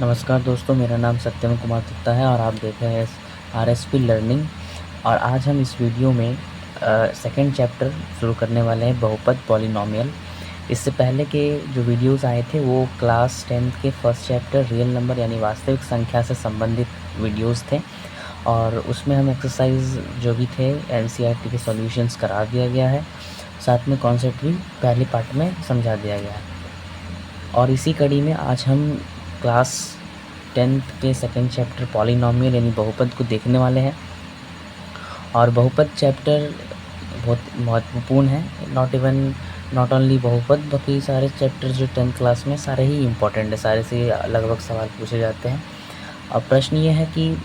नमस्कार दोस्तों, मेरा नाम सत्यम कुमार गुप्ता है और आप देख रहे हैं RSP लर्निंग। और आज हम इस वीडियो में सेकंड चैप्टर शुरू करने वाले हैं, बहुपद पॉलिनोमियल। इससे पहले के जो वीडियोस आए थे वो क्लास 10th के फर्स्ट चैप्टर रियल नंबर यानी वास्तविक संख्या से संबंधित वीडियोस थे और उसमें हम एक्सरसाइज जो भी थे NCERT के सॉल्यूशंस करा दिया गया है, साथ में कॉन्सेप्ट भी पहले पार्ट में समझा दिया गया है। और इसी कड़ी में आज हम क्लास 10th के सेकंड चैप्टर पॉलिनोमियल यानी बहुपद को देखने वाले हैं। और बहुपद चैप्टर बहुत महत्वपूर्ण है, नॉट ओनली बहुपद, बाकी सारे चैप्टर जो 10th क्लास में सारे ही इम्पोर्टेंट है, सारे से लगभग सवाल पूछे जाते हैं। अब प्रश्न ये है कि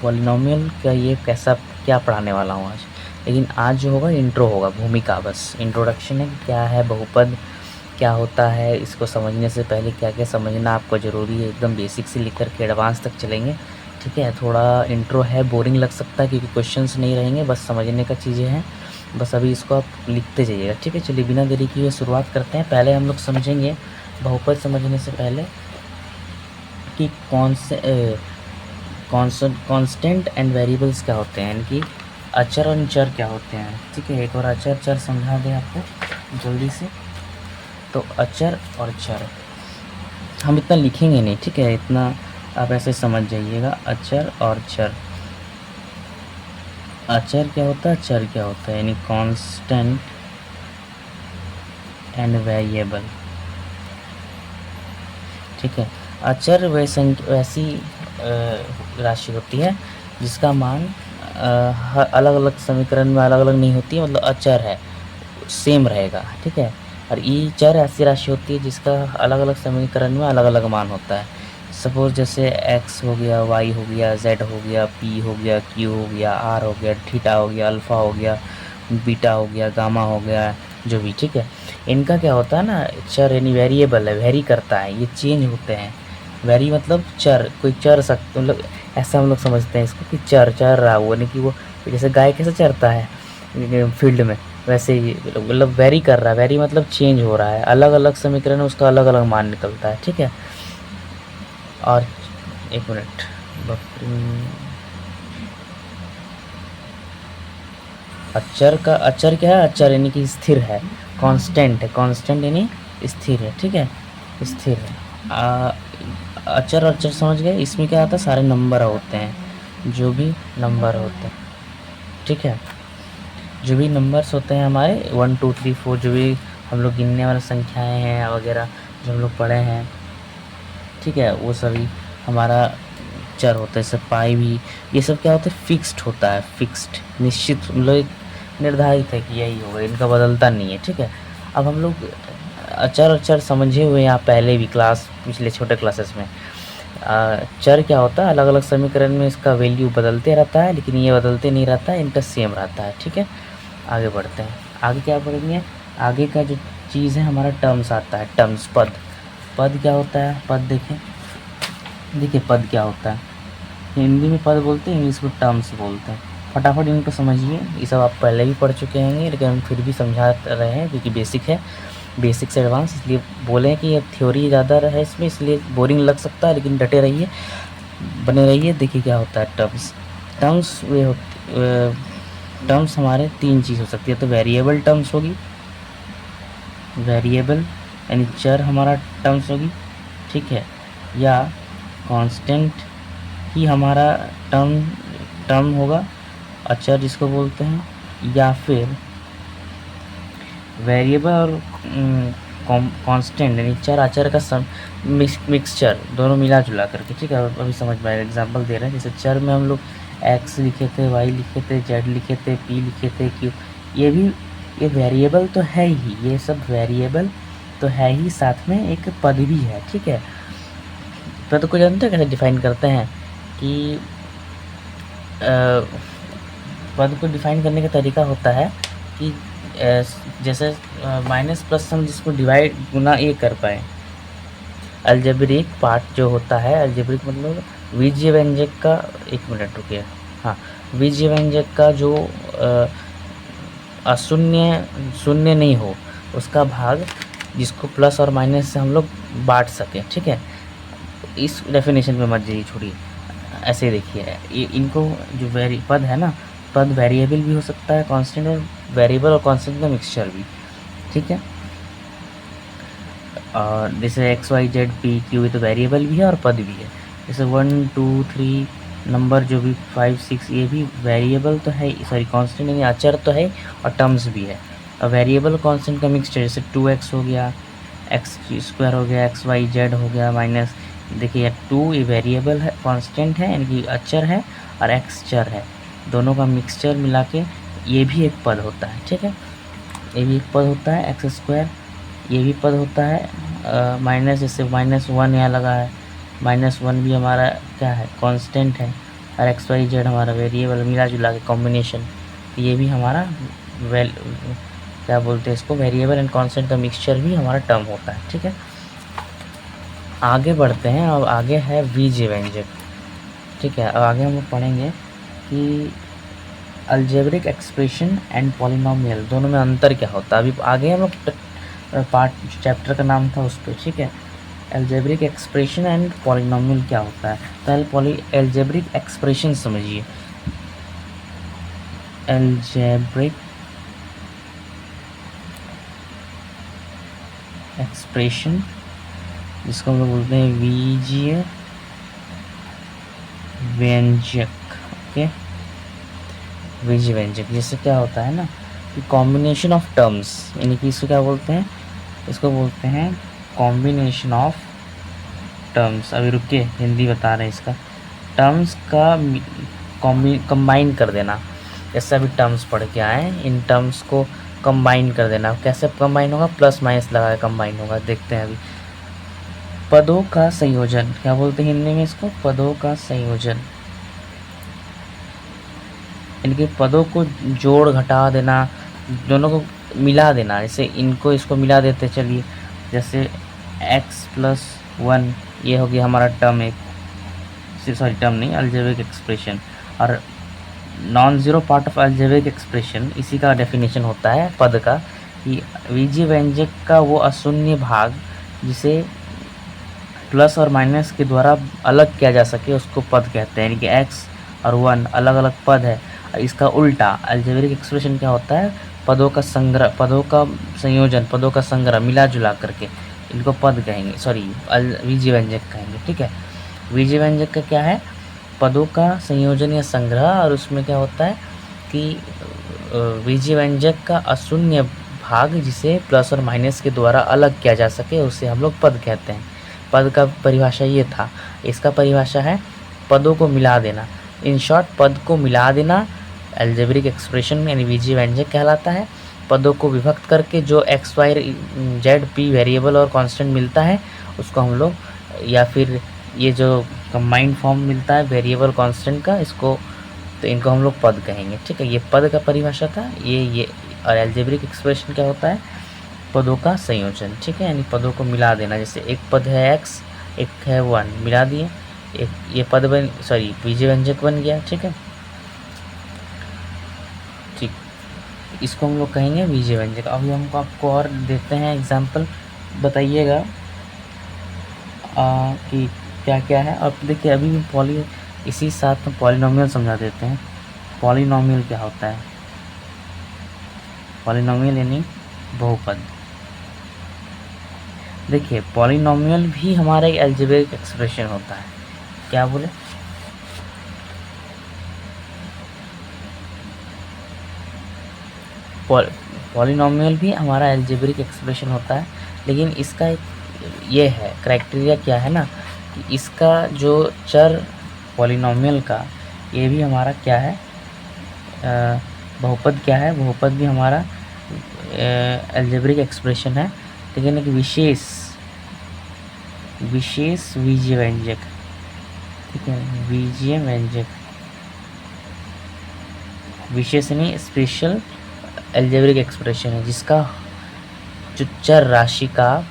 पॉलिनोमियल का ये क्या पढ़ाने वाला हूँ आज। लेकिन आज जो होगा इंट्रो होगा, भूमिका, बस इंट्रोडक्शन है कि क्या है बहुपद, क्या होता है। इसको समझने से पहले क्या क्या समझना आपको ज़रूरी है, एकदम बेसिक से लेकर के एडवांस तक चलेंगे। ठीक है, थोड़ा इंट्रो है, बोरिंग लग सकता है क्योंकि क्वेश्चंस नहीं रहेंगे, बस समझने का चीज़ें हैं। बस अभी इसको आप लिखते जाइएगा। ठीक है, चलिए बिना देरी किए शुरुआत करते हैं। पहले हम लोग समझेंगे बहुपद समझने से पहले कि कांस्टेंट एंड वेरिएबल्स क्या होते हैं, यानी कि अचर और चर क्या होते हैं। ठीक है, एक और अचर चर समझा दें आपको जल्दी से। तो अचर और चर हम इतना लिखेंगे नहीं, ठीक है, इतना आप ऐसे समझ जाइएगा। अचर और चर, अचर क्या होता है, चर क्या होता है, यानी कांस्टेंट एंड वेरिएबल। ठीक है, अचर वैसी राशि होती है जिसका मान अलग अलग समीकरण में अलग अलग नहीं होती है, मतलब अचर है, सेम रहेगा। ठीक है, और ई चर ऐसी राशि होती है जिसका अलग अलग समीकरण में अलग अलग मान होता है। सपोज जैसे x हो गया, y हो गया, z हो गया, p हो गया, q हो गया, r हो गया, थीटा हो गया, अल्फ़ा हो गया, बीटा हो गया, गामा हो गया, जो भी। ठीक है, इनका क्या होता है ना, चर यानी वेरिएबल है, वेरी करता है, ये चेंज होते हैं। वेरी मतलब चर, कोई चर सकते, मतलब ऐसा हम लोग समझते हैं इसको कि चर चर रहा वो, यानी कि वो जैसे गाय कैसे चरता है फील्ड में, वैसे ही मतलब वेरी कर रहा है। वेरी मतलब चेंज हो रहा है, अलग अलग समीकरण में उसका अलग अलग मान निकलता है। ठीक है, और एक मिनट, अचर क्या है, अचर यानी कि स्थिर है, कांस्टेंट है, कांस्टेंट यानी स्थिर है। ठीक है, स्थिर है। अचर और चर समझ गए। इसमें क्या आता है, सारे नंबर होते हैं, जो भी नंबर होते हैं। ठीक है, जो भी नंबर्स होते हैं हमारे 1 2 3 4, जो भी हम लोग गिनने वाली संख्याएं हैं वगैरह जो हम लोग पढ़े हैं, ठीक है, वो सभी हमारा चर होता है। जैसे पाई भी, ये सब क्या होता है, फिक्स्ड होता है, फिक्स्ड, निश्चित, मतलब एक निर्धारित है कि यही होगा, इनका बदलता नहीं है। ठीक है, अब हम लोग अचर और चर समझे हुए हैं आप पहले भी पिछले छोटे क्लासेस में। चर क्या होता है, अलग अलग समीकरण में इसका वैल्यू बदलते रहता है, लेकिन ये बदलते नहीं रहता है, इनका सेम रहता है। ठीक है, आगे बढ़ते हैं। आगे क्या पढ़ेंगे, आगे का जो चीज़ है हमारा टर्म्स आता है, टर्म्स, पद। पद क्या होता है, पद देखिए पद क्या होता है, हिंदी में पद बोलते हैं, इंग्लिश में टर्म्स बोलते हैं। फटाफट इनको समझिए, ये सब आप पहले भी पढ़ चुके होंगे, लेकिन हम फिर भी समझा रहे हैं क्योंकि बेसिक है, बेसिक से एडवांस, इसलिए बोले कि ये थ्योरी ज़्यादा है इसमें, इसलिए बोरिंग लग सकता है, लेकिन डटे रहिए, बने रहिए। देखिए क्या होता है टर्म्स। टर्म्स टर्म्स हमारे तीन चीज़ हो सकती है, तो वेरिएबल टर्म्स होगी, वेरिएबल यानी चर हमारा टर्म्स होगी। ठीक है, या कांस्टेंट ही हमारा टर्म होगा, अचर जिसको बोलते हैं, या फिर वेरिएबल और कांस्टेंट यानी चर अचर का मिक्सचर, दोनों मिला जुला करके। ठीक है, अभी समझ में आएगा, एग्जांपल दे रहे हैं। जैसे चर में हम लोग x लिखे थे, y लिखे थे, z लिखे थे, p लिखे थे, q, ये वेरिएबल तो है ही, ये सब वेरिएबल तो है ही, साथ में एक पद भी है। ठीक है, पद को जानते हैं कैसे डिफाइन करते हैं कि पद को डिफाइन करने का तरीका होता है कि जैसे माइनस प्लस हम जिसको डिवाइड गुना ये कर पाए, अलजेब्रिक पार्ट जो होता है, अलजेब्रिक मतलब बीजीय व्यंजक का, एक मिनट रुकिए, हाँ, बीजीय व्यंजक का जो शून्य नहीं हो उसका भाग, जिसको प्लस और माइनस से हम लोग बांट सकें। ठीक है, इस डेफिनेशन पे मत जाइए, छोड़िए, ऐसे देखिए, ये इनको जो पद है ना, पद वेरिएबल भी हो सकता है, कांस्टेंट, और वेरिएबल और कांस्टेंट का मिक्सचर भी, ठीक है। और जैसे X Y Z P Q, ये तो वेरिएबल भी है और पद भी है। जैसे 1 2 3 नंबर जो भी 5 6, ये भी वेरिएबल तो है, सॉरी कांस्टेंट यानी अचर तो है, और टर्म्स भी है। और वेरिएबल कांस्टेंट का मिक्सचर, जैसे 2x हो गया, एक्स स्क्वायर हो गया, एक्स वाई जेड हो गया, माइनस, देखिए 2 ये वेरिएबल है, कांस्टेंट है यानी कि अचर है, और एक्स चर है, दोनों का मिक्सचर मिला के ये भी एक पद होता है, ठीक है। ये भी एक पद होता है, एक्स स्क्वायर, ये भी पद होता है। माइनस, जैसे -1 यहाँ लगा है, -1 भी हमारा क्या है, कांस्टेंट है, और एक्स वाई जेड हमारा वेरिएबल, मिला जुला के कॉम्बिनेशन, ये भी हमारा वेल क्या बोलते हैं इसको, वेरिएबल एंड कांस्टेंट का मिक्सचर भी हमारा टर्म होता है, ठीक है। आगे बढ़ते हैं, अब आगे है बीज व्यंजक, ठीक है। अब आगे हम लोग पढ़ेंगे कि अलजेब्रिक एक्सप्रेशन एंड पॉलिनोमियल दोनों में अंतर क्या होता है। अभी आगे हम लोग पार्ट चैप्टर का नाम था उस पर, ठीक है। अलजेब्रिक एक्सप्रेशन एंड पॉलिनोमियल क्या होता है, पहले अलजेब्रिक एक्सप्रेशन समझिए। अलजेब्रिक एक्सप्रेशन, जिसको हम लोग बोलते हैं बीजीय व्यंजक, ओके, बीजीय व्यंजक। जैसे क्या होता है ना कि कॉम्बिनेशन ऑफ टर्म्स, यानी कि इसको क्या बोलते हैं, इसको बोलते हैं कॉम्बिनेशन ऑफ टर्म्स। अभी रुकिए, हिंदी बता रहे हैं इसका, टर्म्स का कंबाइन कर देना। जैसे अभी टर्म्स पढ़ के आए, इन टर्म्स को कंबाइन कर देना। कैसे कंबाइन होगा, प्लस माइनस लगा के कंबाइन होगा, देखते हैं अभी। पदों का संयोजन, क्या बोलते हैं हिंदी में इसको, पदों का संयोजन, इनके पदों को जोड़ घटा देना, दोनों को मिला देना। जैसे इनको इसको मिला देते, चलिए, जैसे x + 1 ये हो गया हमारा टर्म, एक सॉरी टर्म नहीं, अलजेब्रिक एक्सप्रेशन। और non zero part of algebraic expression, इसी का डेफिनेशन होता है पद का, कि बीजीय व्यंजक का वो अशून्य भाग जिसे प्लस और माइनस के द्वारा अलग किया जा सके, उसको पद कहते हैं। यानी कि x और 1 अलग अलग पद है। इसका उल्टा अलजेब्रिक एक्सप्रेशन क्या होता है, पदों का संग्रह, पदों का संयोजन, पदों का संग्रह मिला जुला करके, इनको पद कहेंगे, सॉरी बीजीय व्यंजक कहेंगे, ठीक है। बीजीय व्यंजक का क्या है, पदों का संयोजन या संग्रह, और उसमें क्या होता है कि बीजीय व्यंजक का अशून्य भाग जिसे प्लस और माइनस के द्वारा अलग किया जा सके, उसे हम लोग पद कहते हैं। पद का परिभाषा ये था, इसका परिभाषा है पदों को मिला देना। इन शॉर्ट, पद को मिला देना अलजेब्रिक एक्सप्रेशन में यानी बीजीय व्यंजक कहलाता है। पदों को विभक्त करके जो X Y Z P variable और कांस्टेंट मिलता है, उसको हम लोग, या फिर ये जो कंबाइंड फॉर्म मिलता है वेरिएबल कांस्टेंट का, इसको, तो इनको हम लोग पद कहेंगे, ठीक है। ये पद का परिभाषा था ये। और अलजेब्रिक एक्सप्रेशन क्या होता है, पदों का संयोजन, ठीक है, यानी पदों को मिला देना। जैसे एक पद है x, एक है 1, मिला दिए, एक ये पद बन, सॉरी बीजीय व्यंजक बन गया, ठीक है। ठीक, इसको हम लोग कहेंगे बीजीय व्यंजक। अभी हमको आपको और देते हैं एग्जाम्पल, बताइएगा कि क्या क्या है। अब देखिए, अभी इसी साथ में पॉलिनोमियल समझा देते हैं। पॉलिनोमियल क्या होता है, पॉलिनोमियल यानी बहुपद। देखिए, पॉलिनोमियल भी हमारा एक अलजेब्रिक एक्सप्रेशन होता है। क्या बोले, पॉलिनोमियल भी हमारा अलजेब्रिक एक्सप्रेशन होता है, लेकिन इसका एक ये है क्राइटेरिया, क्या है ना, कि इसका जो चर पॉलिनोमियल का, ये भी हमारा क्या है, बहुपद क्या है, बहुपद भी हमारा अलजेब्रिक एक्सप्रेशन है, लेकिन एक विशेष बीजीय व्यंजक, ठीक है, बीजीय व्यंजक, विशेष नहीं, स्पेशल अलजेब्रिक एक्सप्रेशन है, जिसका जो चर राशि का,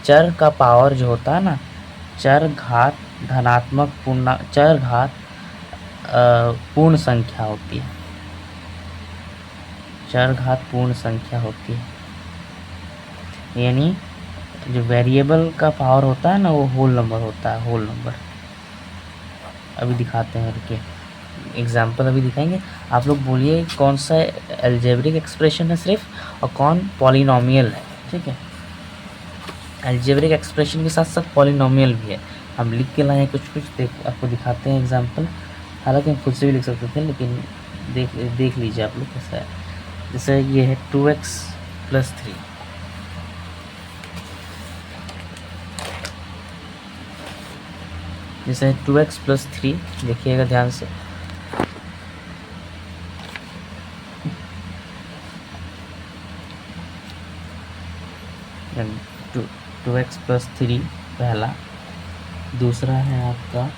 चर का पावर जो होता है ना, चर घात धनात्मक चर घात पूर्ण संख्या होती है, चर घात पूर्ण संख्या होती है। यानी जो वेरिएबल का पावर होता है ना वो होल नंबर होता है, होल नंबर। अभी दिखाते हैं, रुकिए एग्जाम्पल अभी दिखाएंगे। आप लोग बोलिए कौन सा अलजेब्रिक एक्सप्रेशन है सिर्फ और कौन पॉलिनोमियल है, ठीक है। अलजेब्रिक एक्सप्रेशन के साथ साथ पॉलिनोमियल भी है। हम लिख के लाए हैं कुछ कुछ, देख आपको दिखाते हैं एग्जाम्पल। हालांकि हम खुद से भी लिख सकते थे, लेकिन देख लीजिए आप लोग कैसा है। जैसे ये है 2x + 3, जैसे 2x + 3, देखिएगा ध्यान से। टू 2x + 3 पहला। दूसरा है आपका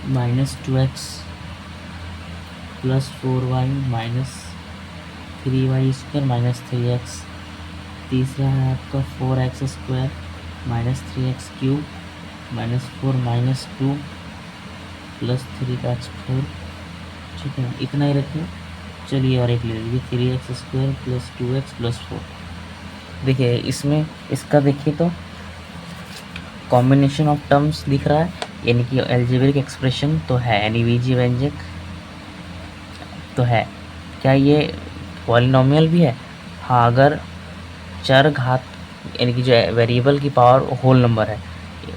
-2x + 4y - 3y² - 3x। तीसरा है आपका 4x² - 3x³ -4 - 2 + 3 ठीक है, इतना ही रखिए। चलिए और एक ले लीजिए 3x² + 2x + 4। देखिए इसमें इसका देखिए तो कॉम्बिनेशन ऑफ टर्म्स दिख रहा है, यानी कि अलजेब्रिक एक्सप्रेशन तो है, यानी बीजीय व्यंजक तो है। क्या ये पॉलिनोमियल भी है? हाँ, अगर चर घात यानी कि जो वेरिएबल की पावर होल नंबर है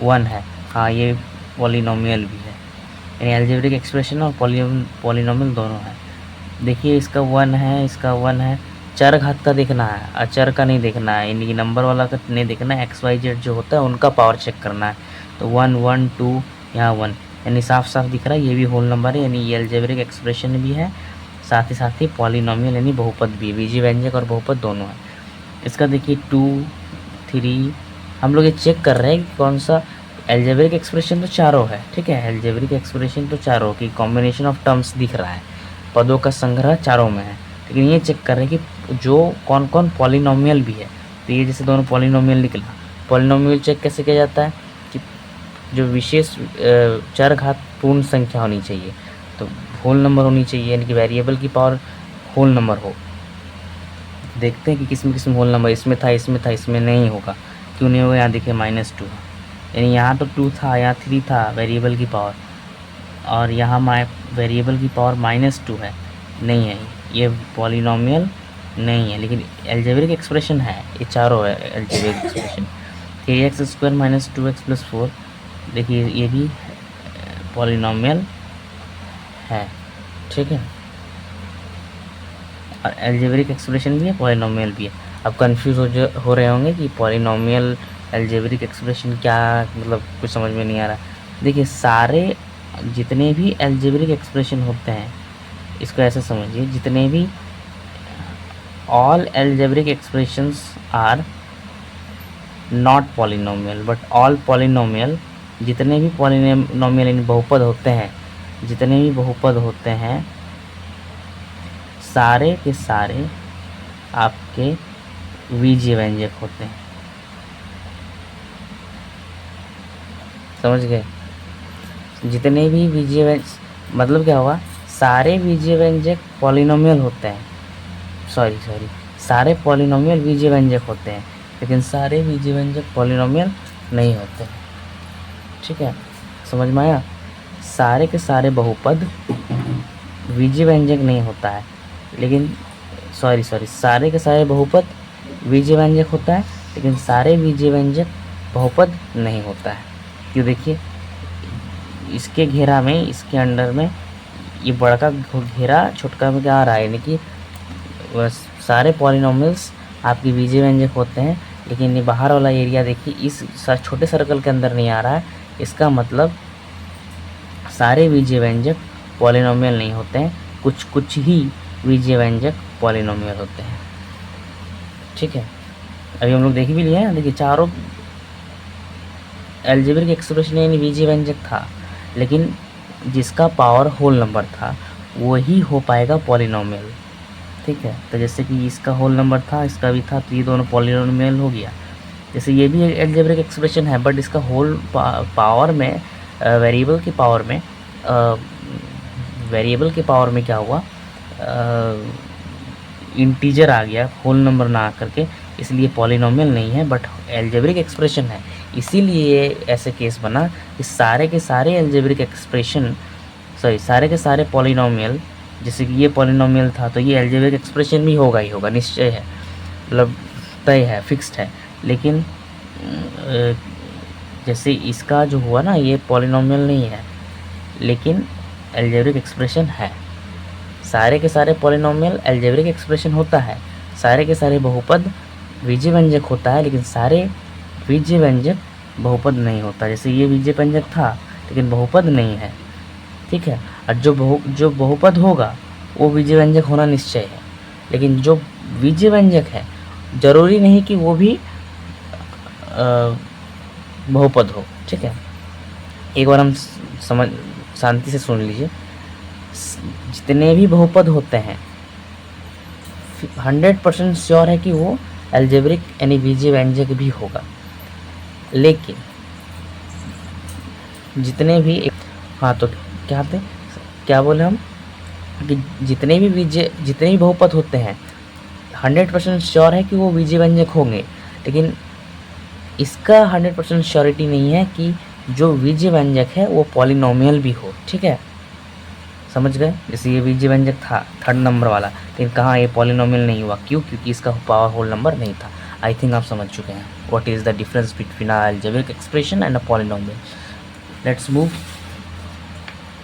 1 है, हाँ ये पॉलिनोमियल भी है, यानी अलजेब्रिक एक्सप्रेशन और पॉलिनोमियल दोनों है। देखिए इसका 1 है, इसका 1 है। चर घात का देखना है, अचर का नहीं देखना है, यानी कि नंबर वाला का नहीं देखना है। XYZ जो होता है उनका पावर चेक करना है। तो 1 1 2 यहाँ 1, यानी साफ साफ दिख रहा है ये भी होल नंबर है, यानी ये अलजेब्रिक एक्सप्रेशन भी है, साथ ही पॉलिनोमियल यानी बहुपद भी है, बीजीय व्यंजक और बहुपद दोनों है। इसका देखिए 2 3, हम लोग ये चेक कर रहे हैं कि कौन सा अलजेब्रिक एक्सप्रेशन तो चारों है, ठीक है। अलजेब्रिक एक्सप्रेशन तो चारों की कॉम्बिनेशन ऑफ टर्म्स दिख रहा है, पदों का संग्रह चारों में है, लेकिन ये चेक कर रहे हैं कि जो कौन कौन पॉलिनोमियल भी है। तो ये जैसे दोनों पॉलिनोमियल निकला, पॉलिनोमियल चेक कैसे किया जाता है कि जो विशेष चर घात पूर्ण संख्या होनी चाहिए, तो होल नंबर होनी चाहिए, यानी कि वेरिएबल की पावर होल नंबर हो। देखते हैं कि किस में होल नंबर, इसमें था, इसमें नहीं होगा। क्यों नहीं होगा? यहाँ देखिए -2, यानी यहाँ तो 2 था, यहाँ 3 था वेरिएबल की पावर, और यहाँ वेरिएबल की पावर -2 है, नहीं है, ये पॉलिनोमियल नहीं है, लेकिन अलजेब्रिक एक्सप्रेशन है, ये चारों है अलजेब्रिक एक्सप्रेशन। 3x² - 2x + 4, देखिए ये भी पॉलिनोमियल है, ठीक है। और अलजेब्रिक एक्सप्रेशन भी है, पॉलिनोमियल भी है। अब कंफ्यूज हो रहे होंगे कि पॉलिनोमियल अलजेब्रिक एक्सप्रेशन क्या, मतलब कुछ समझ में नहीं आ रहा। देखिए सारे जितने भी अलजेब्रिक एक्सप्रेशन होते हैं, इसको ऐसे समझिए, जितने भी all algebraic expressions are not polynomial but all polynomial, जितने भी पॉलिनोमियल यानी बहुपद होते हैं, जितने भी बहुपद होते हैं, सारे के सारे आपके बीजीय व्यंजक होते हैं। समझ गए? जितने भी बीजीय व्यंजक, मतलब क्या हुआ, सारे बीजीय व्यंजक पॉलिनोमियल होते हैं, सॉरी सारे पॉलिनोमियल बीजीय व्यंजक होते हैं, लेकिन सारे बीजीय व्यंजक पॉलिनोमियल नहीं होते हैं, ठीक है। समझ में आया? सारे के सारे बहुपद बीजीय व्यंजक नहीं होता है, लेकिन सॉरी सारे के सारे बहुपद बीजीय व्यंजक होता है, लेकिन सारे बीजीय व्यंजक बहुपद नहीं होता है। क्यों? देखिए इसके घेरा में, इसके अंडर में ये बड़ा का घेरा छोटका में क्या आ रहा है, यानी कि सारे पॉलिनोमियल्स आपके बीजीय व्यंजक होते हैं, लेकिन ये बाहर वाला एरिया देखिए इस छोटे सर्कल के अंदर नहीं आ रहा है। इसका मतलब सारे बीजीय व्यंजक पॉलिनोमियल नहीं होते हैं, कुछ ही बीजीय व्यंजक पॉलिनोमियल होते हैं, ठीक है। अभी हम लोग देख भी लिए हैं, देखिए चारों अलजेब्रिक एक्सप्रेशन यानी बीजीय व्यंजक था, लेकिन जिसका पावर होल नंबर था वही हो पाएगा पॉलिनोमियल, ठीक है। तो जैसे कि इसका होल नंबर था, इसका भी था, तो ये दोनों पॉलिनोमियल हो गया। जैसे ये भी अलजेब्रिक एक्सप्रेशन है, बट इसका होल पावर में वेरिएबल की पावर में क्या हुआ, इंटीजर आ गया, होल नंबर ना आकर के, इसलिए पॉलिनोमियल नहीं है बट एल्जेब्रिक एक्सप्रेशन है। इसीलिए ऐसे केस बना कि सारे के सारे एल्जेब्रिक एक्सप्रेशन, सॉरी सारे के सारे पॉलिनोमियल, जैसे कि ये पॉलिनोमियल था तो ये एल्जेब्रिक एक्सप्रेशन भी होगा ही होगा, निश्चय है, मतलब तय है, फिक्स्ड है। लेकिन जैसे इसका जो हुआ ना, ये पॉलिनोमियल नहीं है लेकिन एल्जेब्रिक एक्सप्रेशन है। सारे के सारे पॉलिनोमियल एल्जेब्रिक एक्सप्रेशन होता है, सारे के सारे बहुपद बीजीय व्यंजक होता है, लेकिन सारे बीजीय व्यंजक बहुपद नहीं होता। जैसे ये बीजीय व्यंजक था लेकिन बहुपद नहीं है, ठीक है। और जो बहुपद होगा वो बीजीय व्यंजक होना निश्चय है, लेकिन जो बीजीय व्यंजक है जरूरी नहीं कि वो भी बहुपद हो, ठीक है। एक बार हम समझ शांति से सुन लीजिए। जितने भी बहुपद होते हैं 100% श्योर है कि वो एल्जेब्रिक यानी बीजीय व्यंजक भी होगा। लेकिन जितने भी हाँ, तो क्या बोले हम कि जितने भी बहुपद होते हैं 100% श्योर है कि वो बीजीय व्यंजक होंगे, लेकिन इसका 100% श्योरिटी नहीं है कि जो बीजीय व्यंजक है वो पॉलिनोमियल भी हो, ठीक है, समझ गए। जैसे ये बीजीय व्यंजक था 3rd नंबर वाला, लेकिन कहाँ ये पॉलिनोमियल नहीं हुआ, क्यों? क्योंकि इसका पावर होल नंबर नहीं था। आई थिंक आप समझ चुके हैं what is the difference between a algebraic expression and a polynomial. Let's move.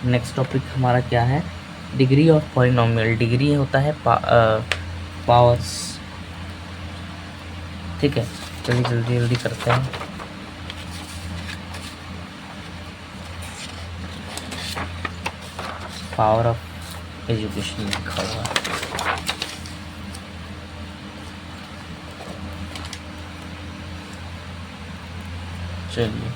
Next topic हमारा क्या है? Degree of polynomial. डिग्री होता है पावर्स, ठीक है। चलिए जल्दी जल्दी करते हैं। पावर ऑफ एजुकेशन लिखा हुआ है। चलिए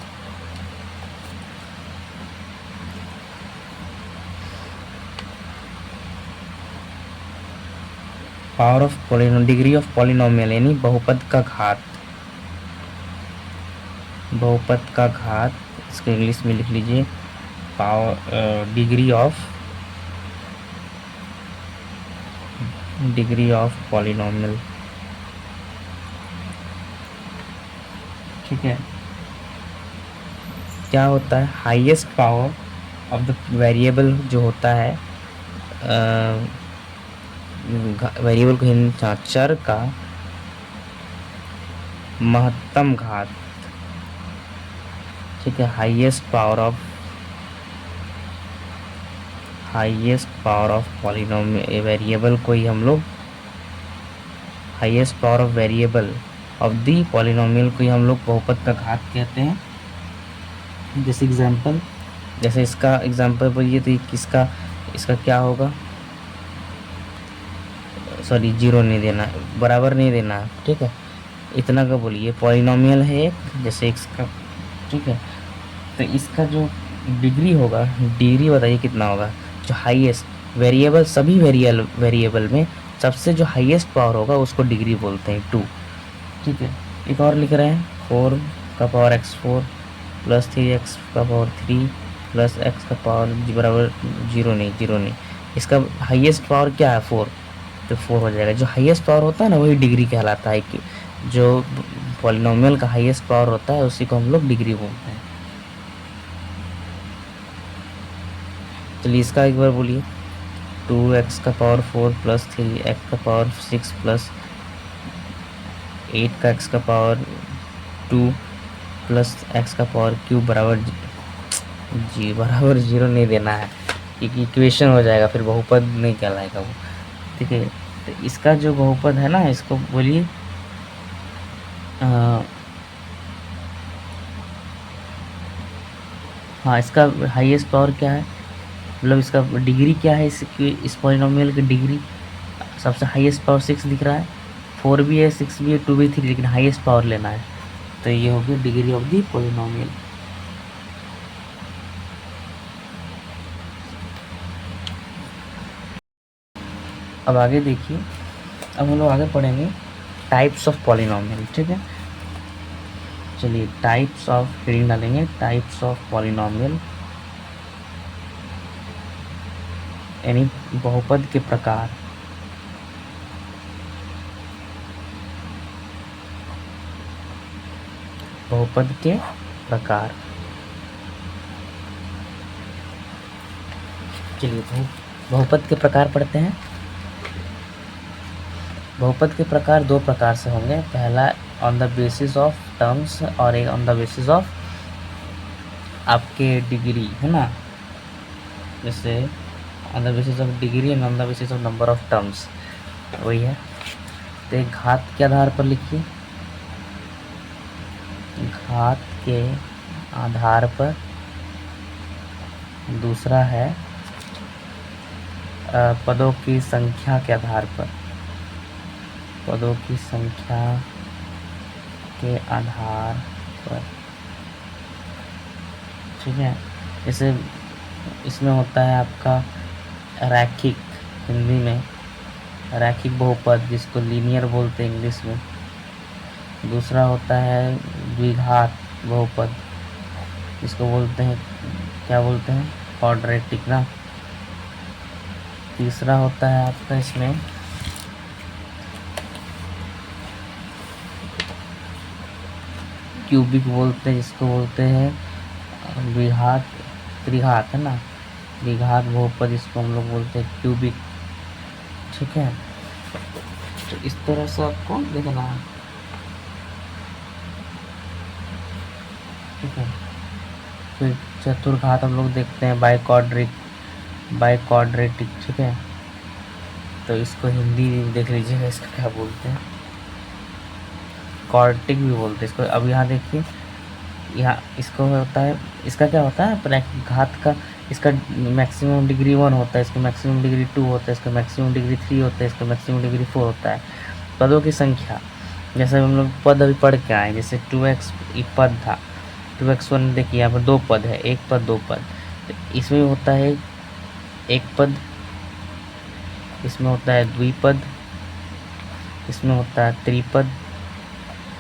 power of degree of polynomial यानी बहुपद का घात। बहुपद का घात, इसको इंग्लिश में लिख लीजिए पावर डिग्री ऑफ पॉलिनोमियल, ठीक है। क्या होता है? Highest power of the variable जो होता है, वेरिएबल को हिंदी चर का महत्तम घात, ठीक है। Highest power of polynomial variable को ही हम लोग highest power of variable of the polynomial को ही हम लोग बहुपद का घात कहते हैं। जैसे एग्जांपल, जैसे इसका एग्जांपल बोलिए तो इसका क्या होगा? सॉरी, 0 नहीं देना, बराबर नहीं देना है, ठीक है। इतना का बोलिए पॉलिनोमियल है एक, जैसे इसका, ठीक है। तो इसका जो डिग्री होगा, डिग्री बताइए कितना होगा? जो हाईएस्ट वेरिएबल, सभी वेरिएबल में सबसे जो हाईएस्ट पावर होगा उसको डिग्री बोलते हैं, 2, ठीक है। एक और लिख रहे हैं 4 का पावर x4 प्लस 3x का पावर 3 प्लस x का पावर बराबर 0 नहीं, इसका हाईएस्ट पावर क्या है? 4, तो 4 हो जाएगा। जो हाईएस्ट पावर होता है ना वही डिग्री कहलाता है, कि जो पॉलिनोमियल का हाईएस्ट पावर होता है उसी को हम लोग डिग्री बोलते हैं। चलिए इसका एक बार बोलिए, 2x का पावर 4 प्लस 3x का पावर 6 प्लस 8 का x का पावर 2 प्लस x का पावर क्यूब बराबर बराबर 0 नहीं देना है, क्योंकि इक्वेशन हो जाएगा, फिर बहुपद नहीं कहलाएगा वो, ठीक है। तो इसका जो बहुपद है ना, इसको बोलिए हाँ, इसका हाईएस्ट पावर क्या है, मतलब इसका डिग्री क्या है? इस पॉलिनोमियल की डिग्री सबसे हाईएस्ट पावर 6 दिख रहा है, 4 भी है, 6 भी है, 2 भी, 3, लेकिन हाईएस्ट पावर लेना है, तो ये हो गया डिग्री ऑफ दी पॉलिनोमियल। अब आगे देखिए, अब हम लोग आगे पढ़ेंगे टाइप्स ऑफ पॉलिनोमियल, ठीक है। चलिए टाइप्स ऑफ हेडिंग डालेंगे, टाइप्स ऑफ पॉलिनोमियल। यानी बहुपद के प्रकार। बहुपद के प्रकार। चलिए बहुपद के प्रकार पढ़ते हैं। बहुपद के प्रकार दो प्रकार से होंगे। पहला on the basis of terms और एक ऑन द बेसिस ऑफ आपके डिग्री, है ना। जैसे on the basis of degree and on the basis of number of terms, वही है। तो एक घात के आधार पर लिखिए, घात के आधार पर। दूसरा है पदों की संख्या के आधार पर, पदों की संख्या के आधार पर, ठीक है। जैसे इसमें होता है आपका रैखिक, हिंदी में रैखिक बहुपद, जिसको लीनियर बोलते हैं इंग्लिश में। दूसरा होता है द्विघात बहुपद, जिसको बोलते हैं, क्या बोलते हैं, क्वाड्रेटिक ना। तीसरा होता है आपका इसमें क्यूबिक बोलते हैं, जिसको बोलते हैं द्विघात, त्रिघात, है ना, त्रिघात बहुपद, जिसको हम लोग बोलते हैं क्यूबिक, ठीक है। तो इस तरह से आपको देखना है, ठीक है। फिर चतुर्घात हम लोग देखते हैं बाइक्वाड्रेटिक, ठीक है। तो इसको हिंदी देख लीजिएगा, इसका क्या बोलते हैं, क्वाड्रेटिक भी बोलते हैं इसको। अब यहाँ देखिए, यहाँ इसको होता है, इसका क्या होता है घात का, इसका मैक्सिमम डिग्री 1 होता है, इसका मैक्सिमम डिग्री 2 होता है, इसका मैक्सिमम डिग्री 3 होता है, इसका मैक्सिमम डिग्री 4 होता है। पदों की संख्या, जैसे हम लोग पद अभी पढ़ के आए, जैसे 2x एक पद था, 2x1, देखिए यहाँ पर दो पद है, एक पद दो पद। तो इसमें होता है एक पद, इसमें होता है द्विपद, इसमें होता है त्रिपद,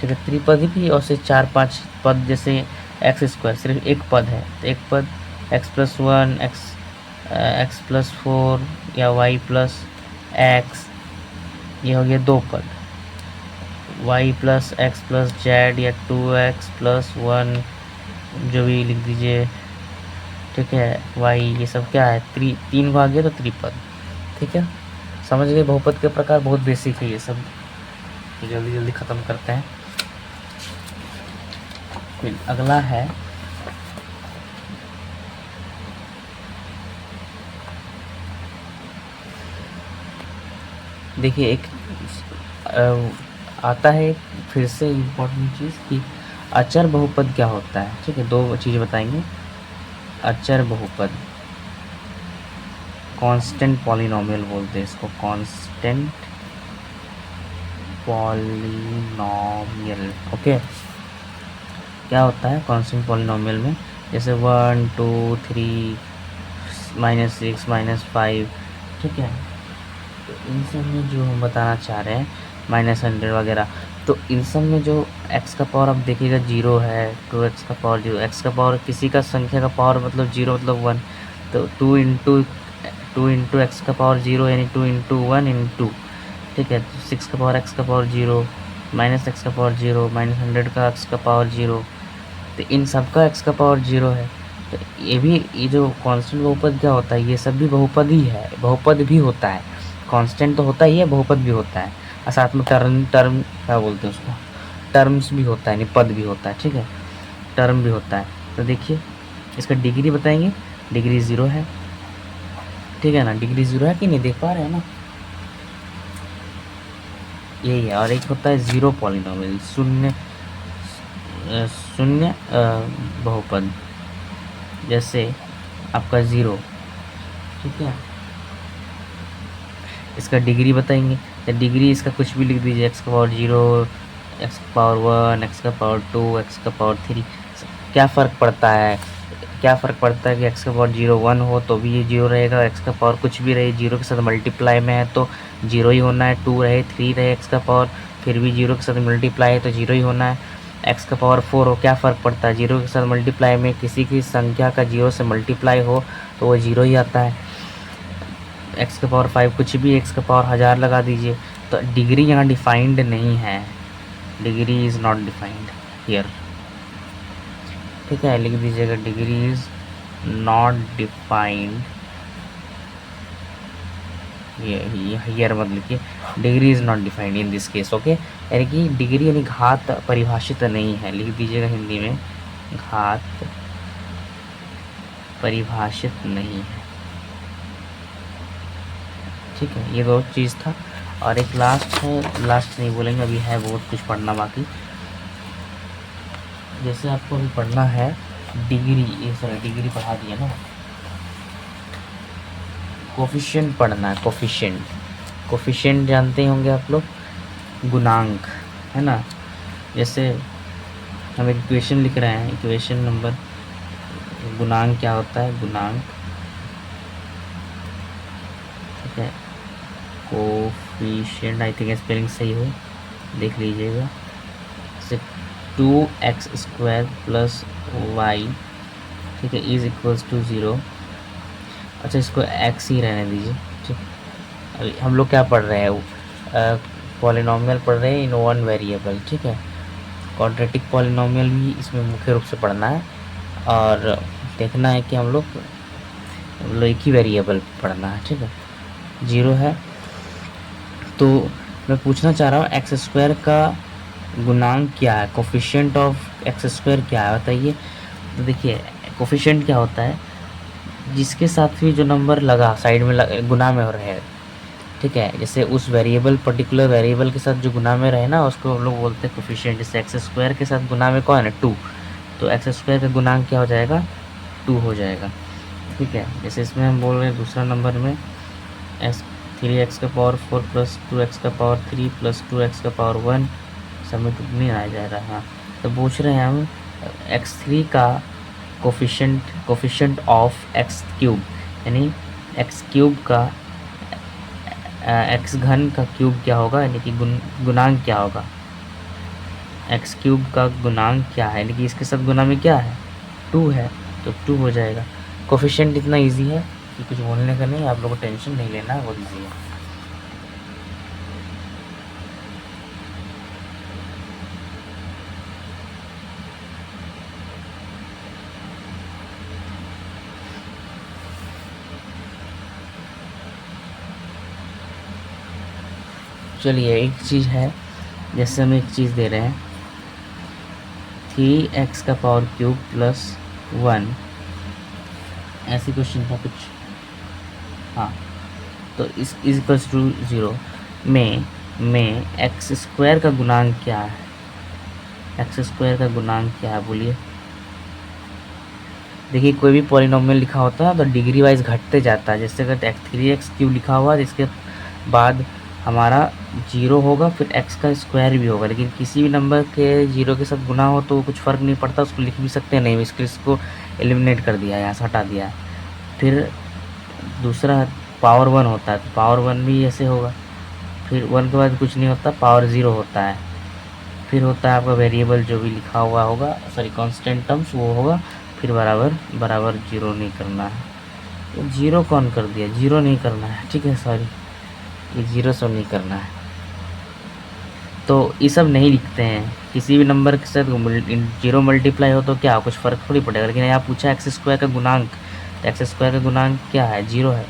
ठीक है। त्रिपद भी, और से 4-5 पद, जैसे x² सिर्फ एक पद है, तो एक पद x+1, x+4 या y+x, ये हो गया दो पद। y+x+z या 2x+1, जो भी लिख दीजिए, ठीक है। y, ये सब क्या है, तीन को आ गया तो त्रिपद, ठीक है। समझ गए बहुपद के प्रकार, बहुत बेसिक है ये सब, जल्दी जल्दी ख़त्म करते हैं। फिर अगला है देखिए, एक आता है फिर से इम्पोर्टेंट चीज़ कि अचर बहुपद क्या होता है, ठीक है। दो चीज़ें बताएंगे। अचर बहुपद, कांस्टेंट पॉलिनोमियल बोलते हैं इसको, कांस्टेंट पॉलिनोमियल, ओके। क्या होता है कांस्टेंट पॉलिनोमियल में, जैसे 1 2 3 -6 -5, ठीक है। तो इन सब में जो हम बताना चाह रहे हैं, -100 वगैरह, तो इन सब में जो x का पावर आप देखिएगा 0 है, 2x का पावर 0, x का पावर किसी का संख्या का पावर मतलब 0 मतलब 1, तो 2 इंटू एक्स का पावर 0 यानी 2 इंटू 1 इंटू, ठीक है। तो 6 का पावर x का पावर 0, -x का पावर 0, -100 का x का पावर 0, तो इन सब का x का पावर 0 है। तो ये जो कांस्टेंट बहुपद क्या होता है, ये सब भी बहुपद ही है, बहुपद भी होता है, कांस्टेंट तो होता ही है, बहुपद भी होता है, और साथ में टर्म क्या बोलते हैं उसको, टर्म्स भी होता है, यानी पद भी होता है, ठीक है, टर्म भी होता है। तो देखिए इसका डिग्री बताएंगे, डिग्री 0 है, ठीक है ना, डिग्री 0 है कि नहीं, देख पा रहे हैं ना, यही है। और एक होता है ज़ीरो पॉलिनोमियल, शून्य बहुपद, जैसे आपका 0, ठीक है। इसका डिग्री बताएंगे, या डिग्री इसका कुछ भी लिख दीजिए, x का पावर 0, x का पावर 1, x का पावर 2, x का पावर 3, क्या फ़र्क पड़ता है, क्या फ़र्क पड़ता है कि x का पावर 0 1 हो तो भी ये 0 रहेगा, x का पावर कुछ भी रहे 0 के साथ मल्टीप्लाई में है तो 0 ही होना है, 2 रहे 3 रहे x का पावर फिर भी 0 के साथ मल्टीप्लाई है तो 0 ही होना है, x का पावर 4 हो, क्या फ़र्क पड़ता है, 0 के साथ मल्टीप्लाई में किसी की संख्या का 0 से मल्टीप्लाई हो तो वो 0 ही आता है। एक्स का पावर 5 कुछ भी, एक्स का पावर 1000 लगा दीजिए। तो डिग्री यहाँ डिफाइंड नहीं है, degree is not defined here, ठीक है, लिख दीजिएगा डिग्री इज़ नॉट डिफाइंड, ये हियर मत लिखिए, degree is not defined in this case, okay. यानी कि डिग्री यानी घात परिभाषित नहीं है, लिख दीजिएगा हिंदी में, घात परिभाषित नहीं है, ठीक है। ये दो चीज़ था। और एक लास्ट है, लास्ट नहीं बोलेंगे, अभी है बहुत कुछ पढ़ना बाकी। जैसे आपको अभी पढ़ना है डिग्री, ये सॉरी डिग्री पढ़ा दिया ना, कोफिशिएंट पढ़ना है, कोफिशिएंट, कोफिशिएंट जानते होंगे आप लोग, गुणांक, है ना। जैसे हम एक इक्वेशन लिख रहे हैं, इक्वेशन नंबर, गुणांक क्या होता है, गुणांक, ठीक है, कोफिशिएंट, आई थिंक स्पेलिंग सही हो, देख लीजिएगा। जैसे 2x² प्लस y, ठीक है, इज इक्वल्स टू 0। अच्छा, इसको x ही रहने दीजिए, ठीक। अभी हम लोग क्या पढ़ रहे हैं, पॉलिनोमियल पढ़ रहे हैं इन वन वेरिएबल, ठीक है। क्वाड्रेटिक पॉलिनोमियल भी इसमें मुख्य रूप से पढ़ना है, और देखना है कि हम लोग एक ही वेरिएबल पढ़ना है, ठीक है। 0 है, तो मैं पूछना चाह रहा हूँ x² का गुणांक क्या है, कोफिशिएंट ऑफ x² क्या है बताइए। तो देखिए कोफिशिएंट क्या होता है, जिसके साथ भी जो नंबर लगा साइड में गुना में हो रहे हैं, ठीक है। जैसे उस वेरिएबल, पर्टिकुलर वेरिएबल के साथ जो गुना में रहे ना, उसको हम लोग बोलते हैं कोफिशिएंट। जैसे x² के साथ गुना में कौन है, 2, तो x² का गुणांक क्या हो जाएगा, 2 हो जाएगा, ठीक है। जैसे इसमें हम बोल रहे हैं दूसरा नंबर में 3x का पावर 4 प्लस 2x का पावर 3 प्लस 2x का पावर 1, सब में कितनी आ जा रहा है। तो पूछ रहे हैं हम x3 का कोफिशिएंट ऑफ x³ यानी x³ का x घन का क्यूब क्या होगा, यानी कि गुणांक क्या होगा, x³ का गुणांक क्या है, यानी कि इसके साथ गुना में क्या है, 2 है, तो 2 हो जाएगा। कोफिशिएंट इतना इजी है कि कुछ बोलने का नहीं, आप लोगों को टेंशन नहीं लेना है, बहुत इजी है। चलिए एक चीज़ है, जैसे हम एक चीज़ दे रहे हैं 3x का पावर क्यूब प्लस 1, ऐसी क्वेश्चन था कुछ, हाँ। तो इस इक्वल्स टू 0 में x² का गुणांक क्या है, x² का गुणांक क्या है बोलिए। देखिए कोई भी पॉलिनोमियल लिखा होता है तो डिग्री वाइज घटते जाता है। जैसे अगर 3x³ लिखा हुआ है, इसके बाद हमारा 0 होगा, फिर x का स्क्वायर भी होगा, लेकिन किसी भी नंबर के 0 के साथ गुना हो तो कुछ फ़र्क नहीं पड़ता, उसको लिख भी सकते हैं, नहीं इसको एलिमिनेट कर दिया है, यहाँ से हटा दिया है। फिर दूसरा पावर 1 होता है, तो पावर 1 भी ऐसे होगा, फिर 1 के बाद कुछ नहीं होता, पावर 0 होता है, फिर होता है आपका वेरिएबल जो भी लिखा हुआ होगा, सॉरी कांस्टेंट टर्म्स वो होगा, फिर बराबर 0 नहीं करना है। तो 0 कौन कर दिया, 0 नहीं करना है, ठीक है, सॉरी ये 0 सो नहीं करना है। तो ये सब नहीं लिखते हैं, किसी भी नंबर के साथ 0 मल्टीप्लाई हो तो क्या कुछ फ़र्क थोड़ी पड़ेगा। लेकिन यहाँ पूछा x² का गुणांक, तो x² का गुणांक क्या है, 0 है,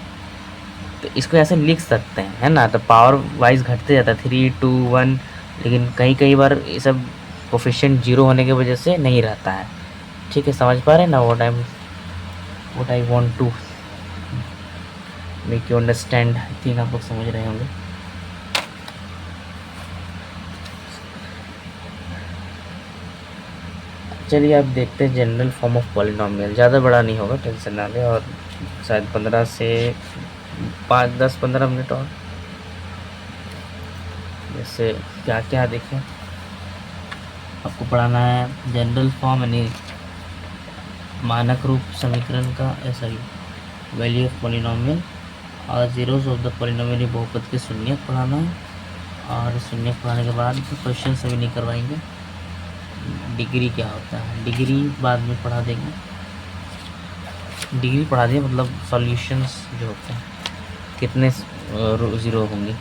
तो इसको ऐसे लिख सकते हैं, है ना। तो पावर वाइज घटते जाता है 3, 2, 1, लेकिन कई बार ये सब कोफिशिएंट 0 होने की वजह से नहीं रहता है, ठीक है। समझ पा रहे हैं ना, what I want to make you understand, I think आप लोग समझ रहे होंगे। चलिए अब देखते हैं जनरल फॉर्म ऑफ पॉलिनोमियल। ज़्यादा बड़ा नहीं होगा, टेंशन ना लें, और शायद 15 से 10-15 मिनट और। जैसे क्या क्या देखें, आपको पढ़ाना है जनरल फॉर्म यानी मानक रूप समीकरण का, ऐसा ही वैल्यू ऑफ पॉलिनोमियल, और जीरोस ऑफ द पॉलिनोमियल बहुपद के शून्यक पढ़ाना है। और शून्यक पढ़ाने के बाद क्वेश्चन सभी नहीं करवाएंगे। डिग्री क्या होता है, डिग्री बाद में पढ़ा देंगे, डिग्री पढ़ा दें मतलब सॉल्यूशंस जो होते हैं। कितने ज़ीरो होंगे?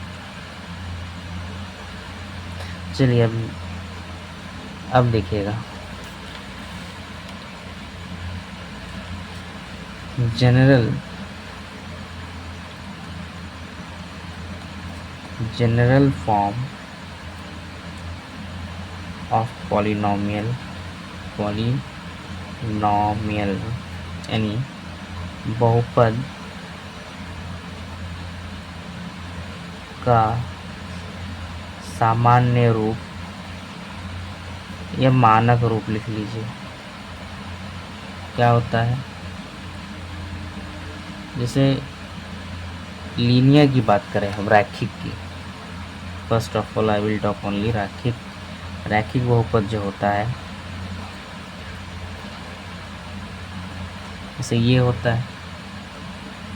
चलिए अब देखिएगा, जनरल फॉर्म ऑफ पॉलिनॉमियल यानी बहुपद का सामान्य रूप या मानक रूप लिख लीजिए। क्या होता है? जैसे लीनियर की बात करें हम, रैखिक की, first of all I will talk only रैखिक बहुपद जो होता है, जैसे ये होता है,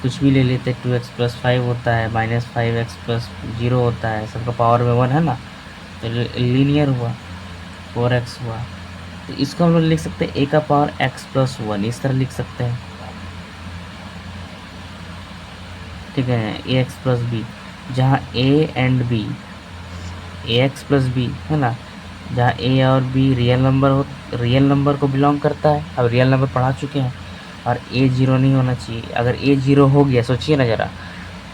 कुछ भी ले लेते, 2x + 5 होता है, -5x + 0 होता है, सबका पावर में 1 है ना, तो लीनियर हुआ, 4x हुआ। तो इसको हम लोग लिख सकते हैं a का पावर x + 1, इस तरह लिख सकते हैं, ठीक है, ax + b, जहाँ a and b, ax + b है ना, जहाँ a और b रियल नंबर को बिलोंग करता है। अब रियल नंबर पढ़ा चुके हैं, और a 0 नहीं होना चाहिए। अगर a 0 हो गया, सोचिए ना ज़रा,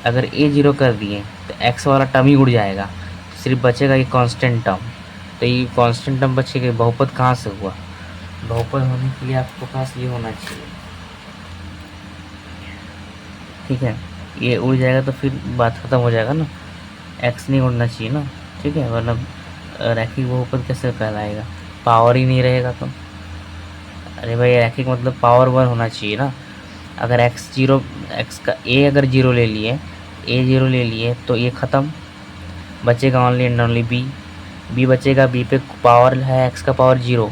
अगर a 0 कर दिए तो x वाला टर्म ही उड़ जाएगा, सिर्फ बचेगा ये कांस्टेंट टर्म। तो ये कांस्टेंट टर्म बचेगा, बहुपद कहाँ से हुआ? बहुपद होने के लिए आपको पास ये होना चाहिए, ठीक है, ये उड़ जाएगा तो फिर बात ख़त्म हो जाएगा ना, x नहीं उड़ना चाहिए ना, ठीक है, वरना रैखिक बहुपद कैसे कहलाएगा? पावर ही नहीं रहेगा तो। अरे भाई, रैखिक मतलब पावर 1 होना चाहिए ना। अगर x का a अगर 0 ले लिए, a 0 ले लिए तो ये ख़त्म, बचेगा ओनली एंड ओनली b बचेगा, b पे पावर है x का पावर 0,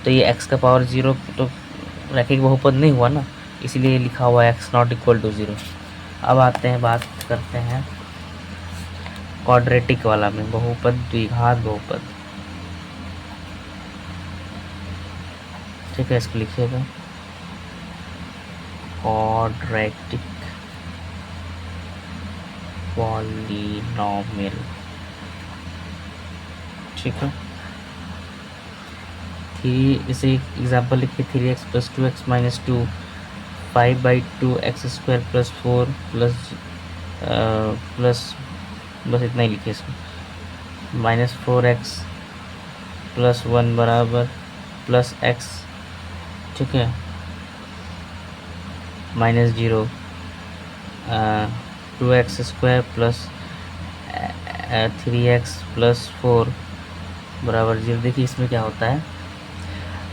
तो ये x का पावर 0 तो रैखिक बहुपद नहीं हुआ ना, इसीलिए लिखा हुआ है x ≠ 0। अब आते हैं, बात करते हैं क्वाड्रेटिक वाला में, बहुपद, द्विघात बहुपद, ठीक है, इसको लिखिएगा क्वाड्रेटिक पॉलिनॉमियल, ठीक है। इसे एग्जाम्पल लिखिए, 3x + 2x - 2, 5/2x² + 4 प्लस बस इतना ही लिखिए इसमें, -4x + 1 बराबर +x, ठीक है, -0, 2x² + 3x + 4 बराबर 0। देखिए इसमें क्या होता है,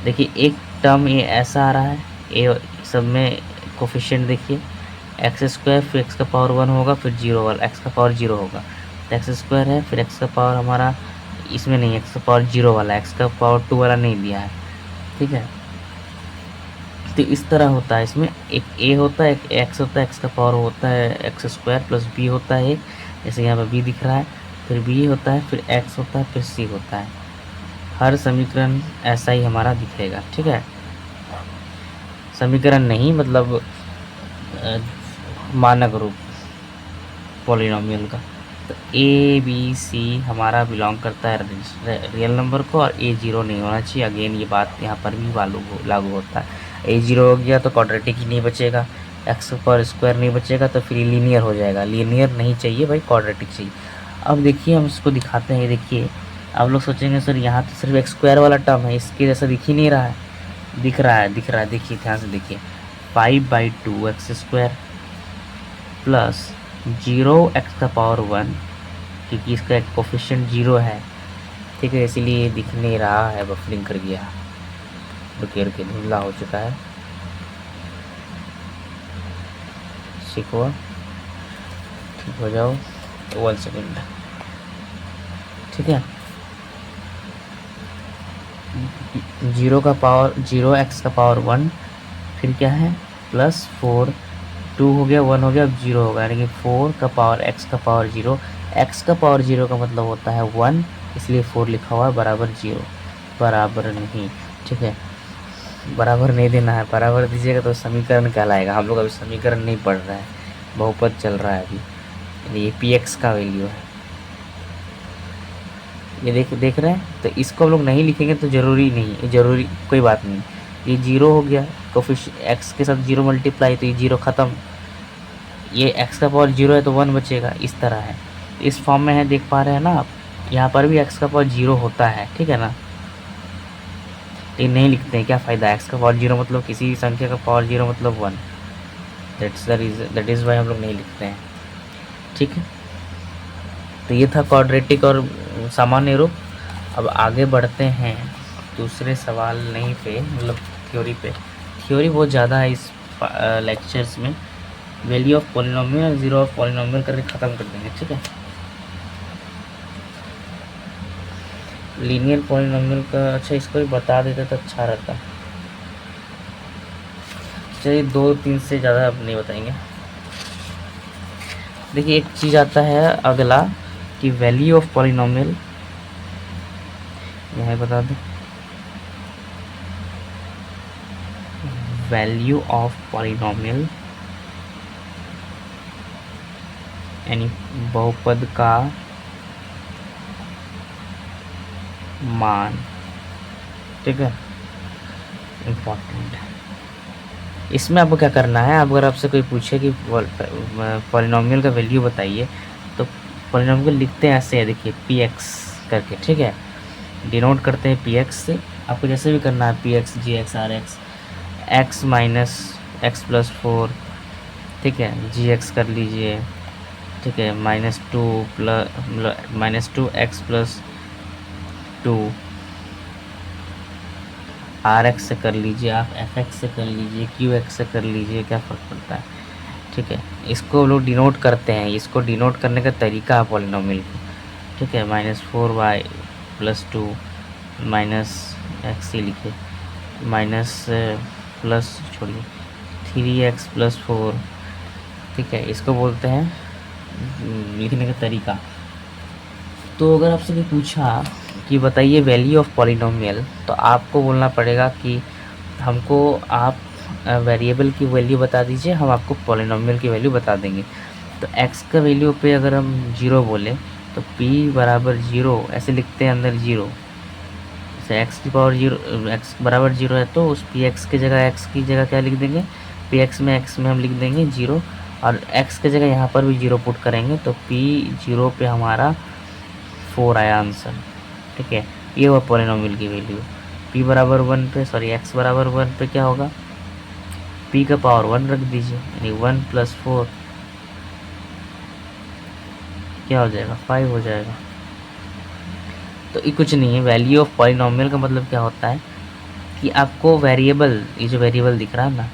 देखिए एक टर्म ये ऐसा आ रहा है, ए सब में कोफिशिएंट देखिए, x² फिर x का पावर 1 होगा, फिर 0 वाला x का पावर 0 होगा, तो x² है, फिर x का पावर हमारा इसमें नहीं, x का पावर 0 वाला, x का पावर 2 वाला नहीं दिया है, ठीक है। तो इस तरह होता है, इसमें एक a होता है, एक x होता है, x का पावर होता है x² + b होता है, जैसे यहाँ पर b दिख रहा है, फिर b होता है, फिर x होता है, फिर c होता है। हर समीकरण ऐसा ही हमारा दिखेगा, ठीक है। समीकरण नहीं मतलब मानक रूप पॉलिनॉमियल का। तो a b c हमारा बिलोंग करता है रियल नंबर को, और a 0 नहीं होना चाहिए। अगेन ये बात यहाँ पर भी लागू होता है, a 0 हो गया तो क्वाड्रेटिक ही नहीं बचेगा, x² नहीं बचेगा, तो फिर लीनियर हो जाएगा। लीनियर नहीं चाहिए भाई, क्वाड्रेटिक चाहिए। अब देखिए हम इसको दिखाते हैं, देखिए आप लोग सोचेंगे सर यहाँ तो सिर्फ x² वाला टर्म है, इसके जैसा दिख ही नहीं रहा है। दिख रहा है, देखिए ध्यान से देखिए, 5/2x² + 0x का पावर 1, क्योंकि इसका एक कोफिशिएंट 0 है, ठीक है, इसीलिए ये दिख नहीं रहा है, बफरिंग कर गया, रुके धुंधला हो चुका है, सीखो, ठीक हो जाओ, 1 सेकेंड, ठीक है। 0x का पावर 1, फिर क्या है +4, 2 हो गया, 1 हो गया, अब 0 होगा, यानी कि 4 का पावर x का पावर 0, x का पावर 0 का मतलब होता है 1, इसलिए 4 लिखा हुआ है, बराबर 0, बराबर नहीं, ठीक है, बराबर नहीं देना है, बराबर दीजिएगा तो समीकरण कहलाएगा। हम लोग अभी समीकरण नहीं पढ़ रहे हैं, बहुपद चल रहा है अभी, ये पी एक्स का वैल्यू है, ये देख रहे हैं। तो इसको हम लोग नहीं लिखेंगे तो ज़रूरी नहीं है, ज़रूरी कोई बात नहीं। ये जीरो हो गया, कोफिशिएंट एक्स के साथ जीरो मल्टीप्लाई, तो ये जीरो ख़त्म। ये एक्स का पावर जीरो है तो वन बचेगा, इस तरह है। इस फॉर्म में है, देख पा रहे हैं ना आप। यहाँ पर भी एक्स का पावर जीरो होता है, ठीक है ना। ये नहीं लिखते हैं, क्या फ़ायदा। एक्स का पावर जीरो मतलब किसी संख्या का पावर जीरो मतलब वन। दैट इज़ वाई हम लोग नहीं लिखते हैं, ठीक है। तो ये था क्वाड्रेटिक और सामान्य रूप। अब आगे बढ़ते हैं दूसरे सवाल नहीं पे, मतलब थ्योरी पे। थ्योरी बहुत ज़्यादा है इस लेक्चर्स में। वैल्यू ऑफ पॉलिनोमियल और ज़ीरो ऑफ पॉलिनोमियल करके ख़त्म कर देंगे, ठीक है। लीनियर पॉलिनोमियल का, अच्छा इसको भी बता देते तो अच्छा रहता। चलिए 2-3 से ज़्यादा अब नहीं बताएंगे। देखिए एक चीज़ आता है अगला कि वैल्यू ऑफ पॉलिनोमियल, यह बता दें। वैल्यू ऑफ पॉलिनोमियल यानी बहुपद का मान, ठीक है, इम्पॉर्टेंट है। इसमें आपको क्या करना है, अगर आपसे कोई पूछे कि पॉलिनोमियल का वैल्यू बताइए, तो पॉलिनोमियल लिखते हैं ऐसे है, देखिए पी एक्स करके, ठीक है। डिनोट करते हैं पी एक्स से। आपको जैसे भी करना है, P X G X R X, X minus X plus four, ठीक है, जी एक्स कर लीजिए, ठीक है, minus two X plus two, R X से कर लीजिए, आप एफ एक्स से कर लीजिए, क्यू एक्स से कर लीजिए, क्या फ़र्क पड़ता है, ठीक है। इसको लोग डिनोट करते हैं, इसको डिनोट करने का तरीका है पॉलिनोमियल को, ठीक है। Minus four Y plus two minus X ही लिखे, माइनस प्लस छोड़िए 3x प्लस फोर, ठीक है। इसको बोलते हैं लिखने का तरीका। तो अगर आपसे कोई पूछा कि बताइए वैल्यू ऑफ पॉलिनोमियल, तो आपको बोलना पड़ेगा कि हमको आप वेरिएबल की वैल्यू बता दीजिए, हम आपको पॉलिनोमियल की वैल्यू बता देंगे। तो x का वैल्यू पे अगर हम जीरो बोलें तो p बराबर जीरो ऐसे लिखते हैं, अंदर जीरो। जैसे x की पावर जीरो, x बराबर जीरो है तो उस px की जगह x की जगह क्या लिख देंगे, px में x में हम लिख देंगे जीरो, और x की जगह यहाँ पर भी जीरो पुट करेंगे तो p जीरो पे हमारा 4 आया आंसर, ठीक है। ये हुआ पॉलिनोमियल की वैल्यू। p बराबर वन पे, सॉरी x बराबर वन पे क्या होगा, p का पावर वन रख दीजिए, यानी वन प्लस फोर क्या हो जाएगा, 5 हो जाएगा। तो ये कुछ नहीं है। वैल्यू ऑफ पॉलिनोमियल का मतलब क्या होता है कि आपको वेरिएबल, ये जो वेरिएबल दिख रहा है ना,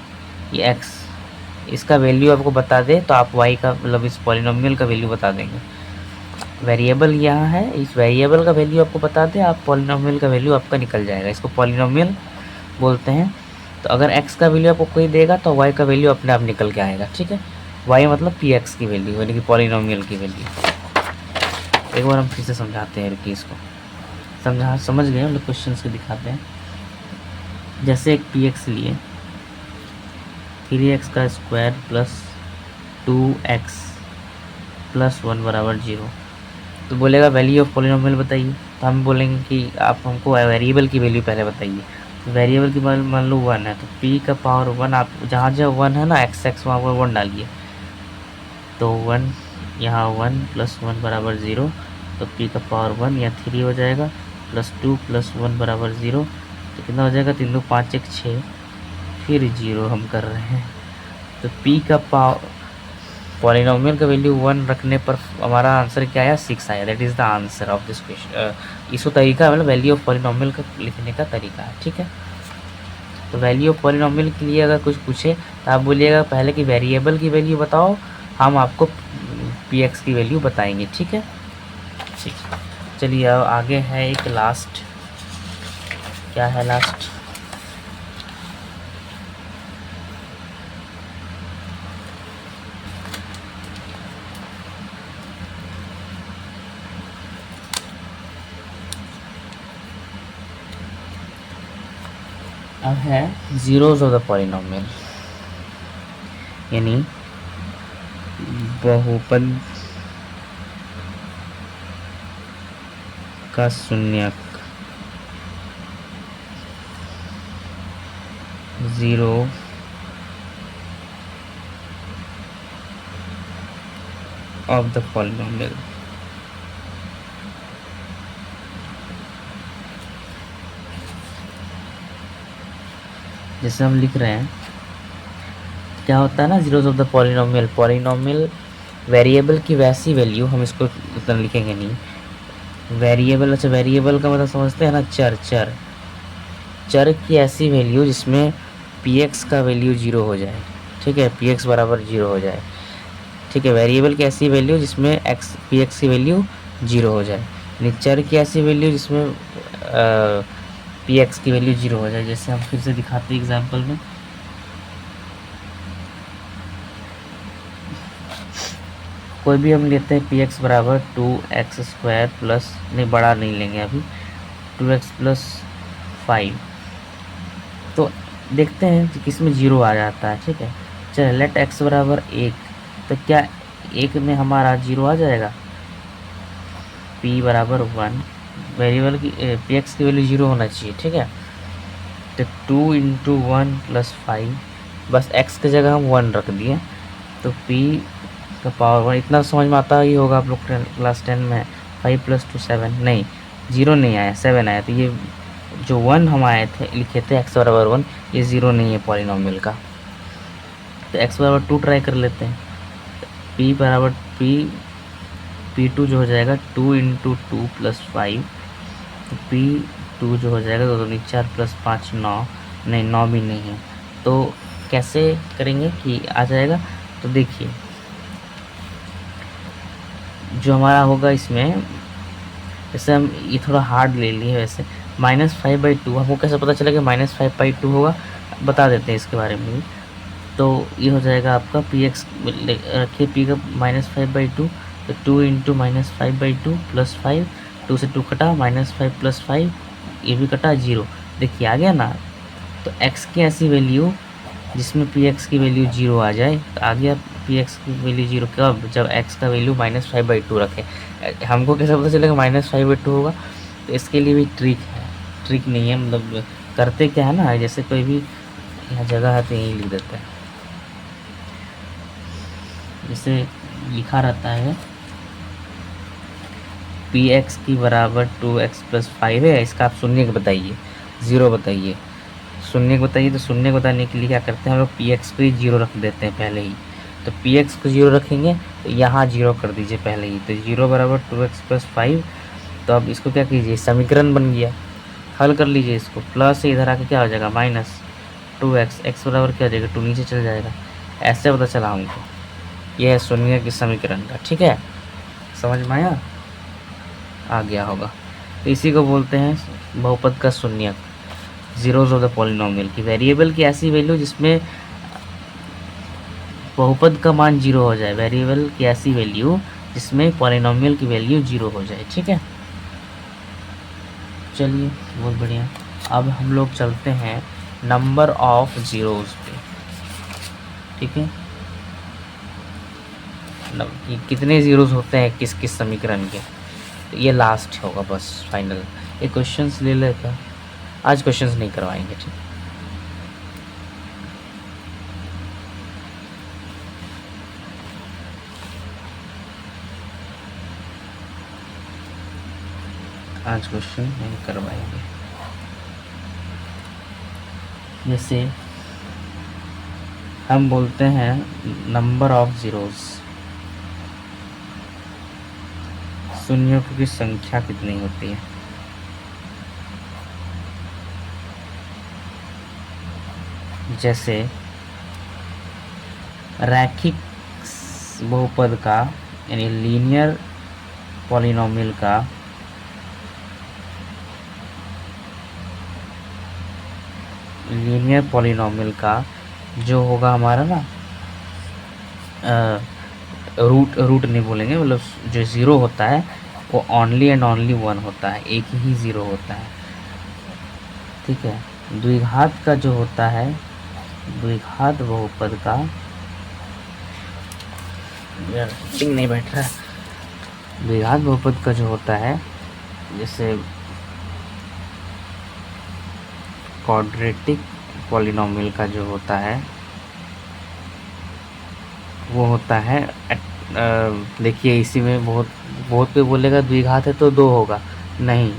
ये x, इसका वैल्यू आपको बता दे तो आप y का मतलब इस पॉलिनोमियल का वैल्यू बता देंगे। वेरिएबल यहाँ है, इस वेरिएबल का वैल्यू आपको बता दें, आप पॉलिनोमियल का वैल्यू आपका निकल जाएगा। इसको पॉलिनोमियल बोलते हैं। तो अगर x का वैल्यू आपको कोई देगा तो y का वैल्यू अपने आप निकल के आएगा, ठीक है। y मतलब px की वैल्यू, यानी कि पॉलिनोमियल की वैल्यू। एक बार हम फिर से समझाते हैं, रुकिए इसको समझ गए हम लोग, क्वेश्चन को दिखाते हैं। जैसे एक px लिए, 3x का square plus 2x plus one बराबर जीरो, तो बोलेगा वैल्यू ऑफ पॉलिनोमियल बताइए। तो हम बोलेंगे कि आप हमको वेरिएबल की वैल्यू पहले बताइए। तो वेरिएबल की मान लो वन है, तो p का पावर वन, आप जहाँ जहाँ वन है ना x वहाँ पर वन डालिए, तो वन यहाँ वन प्लस वन बराबर ज़ीरो, तो p का पावर वन या 3 हो जाएगा, प्लस टू प्लस वन बराबर ज़ीरो, तो कितना हो जाएगा, 3 2 5 1 6, फिर जीरो हम कर रहे हैं। तो p का पावर पॉलिनोमियल का वैल्यू वन रखने पर हमारा आंसर क्या आया, 6 आया। That is the answer of this question. इसको तरीका मतलब वैल्यू ऑफ पॉलिनोमियल का लिखने का तरीका है, ठीक है। तो वैल्यू ऑफ पॉलिनोमियल के लिए अगर कुछ पूछे तो आप बोलिएगा पहले कि वेरिएबल की वैल्यू बताओ, हम आपको px की वैल्यू बताएंगे, ठीक है। ठीक, चलिए अब आगे है एक लास्ट, क्या है लास्ट, अब है जीरोज ऑफ द पॉलिनोमियल, यानी बहुपद का शून्यक 0 ऑफ द पॉलिनोमियल। जैसे हम लिख रहे हैं, क्या होता है ना, zeros of the polynomial, polynomial variable की वैसी वैल्यू, हम इसको उतना लिखेंगे नहीं, वेरिएबल, अच्छा वेरिएबल का मतलब समझते हैं ना, चर, चर, चर की ऐसी वैल्यू जिसमें पी एक्स का वैल्यू 0 हो जाए, ठीक है, पी एक्स बराबर 0 हो जाए, ठीक है, वेरिएबल की ऐसी वैल्यू जिसमें एक्स, पी एक्स की वैल्यू 0 हो जाए, यानी चर की ऐसी वैल्यू जिसमें पी एक्स की वैल्यू 0 हो जाए। जैसे हम फिर से दिखाते हैं एग्जाम्पल में, कोई भी हम लेते हैं, पी एक्स बराबर 2x² प्लस, नहीं बड़ा नहीं लेंगे अभी, 2x प्लस 5, तो देखते हैं कि किस में 0 आ जाता है, ठीक है, चलिए लेट x बराबर 1, तो क्या 1 में हमारा 0 आ जाएगा, p बराबर 1, वेरिएबल की पी एक्स की वैल्यू 0 होना चाहिए, ठीक है, तो 2 इंटू 1 प्लस 5, बस x की जगह हम 1 रख दिए, तो p का पावर 1, इतना समझ में आता ही होगा आप लोग, क्लास 10 में, 5 + 2 7, नहीं 0 नहीं आया, 7 आया, तो ये जो 1 हम आए थे लिखे थे x बराबर 1, ये 0 नहीं है पॉलिनोमियल का, तो x बराबर 2 ट्राई कर लेते हैं, p बराबर p2 जो हो जाएगा 2 इंटू 2 प्लस 5, तो p2 जो हो जाएगा 2 दूनी 4 प्लस 5 9, नहीं 9 भी नहीं है, तो कैसे करेंगे कि आ जाएगा, तो देखिए जो हमारा होगा इसमें, जैसे हम ये थोड़ा हार्ड ले लिए वैसे, -5/2, हमको कैसे पता चलेगा -5/2 होगा, बता देते हैं इसके बारे में भी, तो ये हो जाएगा आपका पी एक्स, रखिए पी का -5/2, तो 2 इंटू -5/2 प्लस 5, 2 से 2 कटा, -5 प्लस 5, ये भी कटा 0, देखिए आ गया ना, तो x की ऐसी वैल्यू जिसमें पी एक्स की वैल्यू 0 आ जाए, तो आ गया पी एक्स की वैल्यू 0 कब, जब x का वैल्यू -5/2 रखे, हमको कैसे पता चलेगा -5/2 होगा, तो इसके लिए भी ट्रिक है, ट्रिक नहीं है, मतलब करते क्या है ना, जैसे कोई भी यहाँ जगह है तो यहीं लिख देते हैं, जैसे लिखा रहता है पी एक्स की बराबर 2x प्लस 5 है, इसका आप शून्य बताइए, 0 बताइए, शून्य बताइए, तो शून्य बताने के लिए क्या करते हैं हम लोग, पी एक्स को ही 0 रख देते हैं पहले ही, तो पी एक्स को 0 रखेंगे तो यहाँ 0 कर दीजिए पहले ही, तो 0 बराबर 2x प्लस 5, तो अब इसको क्या कीजिए, समीकरण बन गया, हल कर लीजिए इसको, प्लस से इधर आके क्या हो जाएगा -2x, x बराबर क्या हो जाएगा 2 नीचे चल जाएगा, ऐसे पता चला हमको, यह है शून्य के समीकरण का, ठीक है, समझ में आया, आ गया होगा, तो इसी को बोलते हैं बहुपद का शून्यक, जीरोस ऑफ द पॉलिनोमियल की वेरिएबल की ऐसी वैल्यू जिसमें बहुपद का मान 0 हो जाए, वेरिएबल की ऐसी वैल्यू जिसमें पॉलिनोमियल की वैल्यू 0 हो जाए, ठीक है, चलिए बहुत बढ़िया, अब हम लोग चलते हैं नंबर ऑफ जीरोस पे, ठीक है, कितने जीरोस होते हैं किस किस समीकरण के, तो ये लास्ट होगा बस फाइनल, ये क्वेश्चंस ले लेता, आज क्वेश्चंस नहीं करवाएंगे, ठीक, आज क्वेश्चन नहीं करवाएंगे। जैसे हम बोलते हैं नंबर ऑफ जीरोस, शून्यों की संख्या कितनी होती है, जैसे रैखिक बहुपद का यानी लीनियर पॉलिनोमियल का जो होगा हमारा ना, रूट नहीं बोलेंगे, मतलब जो 0 होता है वो ओनली एंड ओनली 1 होता है, एक ही 0 होता है, ठीक है, द्विघात का जो होता है, द्विघात बहुपद का, यार नहीं बैठ रहा है, द्विघात बहुपद का जो होता है जैसे क्वाड्रेटिक पॉलिनोमियल का जो होता है वो होता है देखिए इसी में बहुत बहुत कोई बोलेगा द्विघात है तो 2 होगा, नहीं,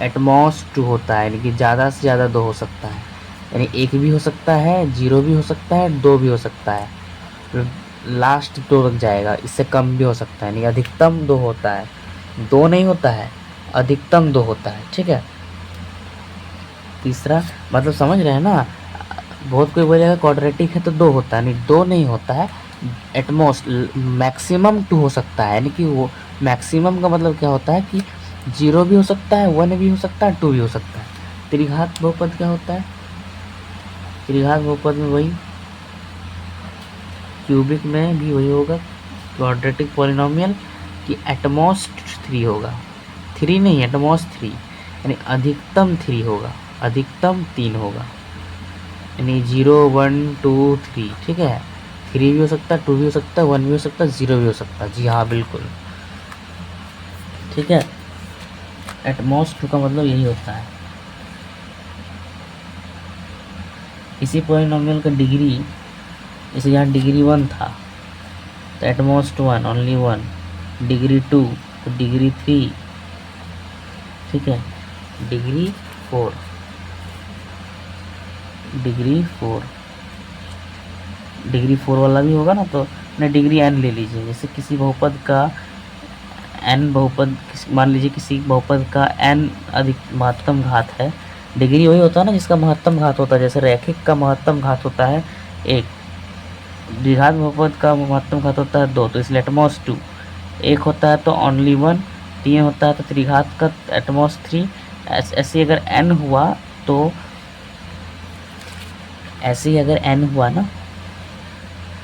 एटमॉस 2 होता है, यानी कि ज़्यादा से ज़्यादा 2 हो सकता है, यानी 1 भी हो सकता है, 0 भी हो सकता है, 2 भी हो सकता है, लास्ट 2 तक जाएगा, इससे कम भी हो सकता है, यानी अधिकतम 2 होता है, 2 नहीं होता है, अधिकतम 2 होता है, ठीक है। तीसरा मतलब समझ रहे हैं ना, बहुत कोई बोलेगा क्वाड्रेटिक है तो 2 होता है, नहीं 2 नहीं होता है, एटमोस्ट मैक्सिमम 2 हो सकता है, यानी कि वो मैक्सिमम का मतलब क्या होता है कि 0 भी हो सकता है, 1 भी हो सकता है, 2 भी हो सकता है। त्रिघात बहुपद क्या होता है, त्रिघात बहुपद में वही, क्यूबिक में भी वही होगा, क्वाड्रेटिक पॉलिनोमियल कि एटमॉस्ट 3 होगा, 3 नहीं, एटमॉस्ट 3, यानी अधिकतम 3 होगा, अधिकतम 3 होगा, यानी 0 1 2 3, ठीक है। 3 भी हो सकता है, 2 भी हो सकता है, 1 भी हो सकता है, 0 भी हो सकता है, जी हाँ बिल्कुल, ठीक है। एटमॉस्ट 2 का मतलब यही होता है। इसी पॉलिनोमियल का डिग्री, जैसे यहाँ डिग्री 1 था तो एटमॉस्ट 1 ओनली 1, डिग्री 2 तो डिग्री 3, ठीक है, डिग्री 4, डिग्री 4, डिग्री 4 वाला भी होगा ना, तो अपने डिग्री n ले लीजिए। जैसे किसी बहुपद का n बहुपद, मान लीजिए किसी बहुपद का n अधिक महत्तम घात है, डिग्री वही होता है ना जिसका महत्तम घात होता है, जैसे रैखिक का महत्तम घात होता है 1, द्विघात बहुपद का महत्तम घात होता है 2, तो इसलिए एटमॉस 2, 1 होता है तो ओनली 1, 3 होता है तो त्रिघात का एटमॉस 3, ऐसे अगर n हुआ तो, ऐसे ही अगर n हुआ ना,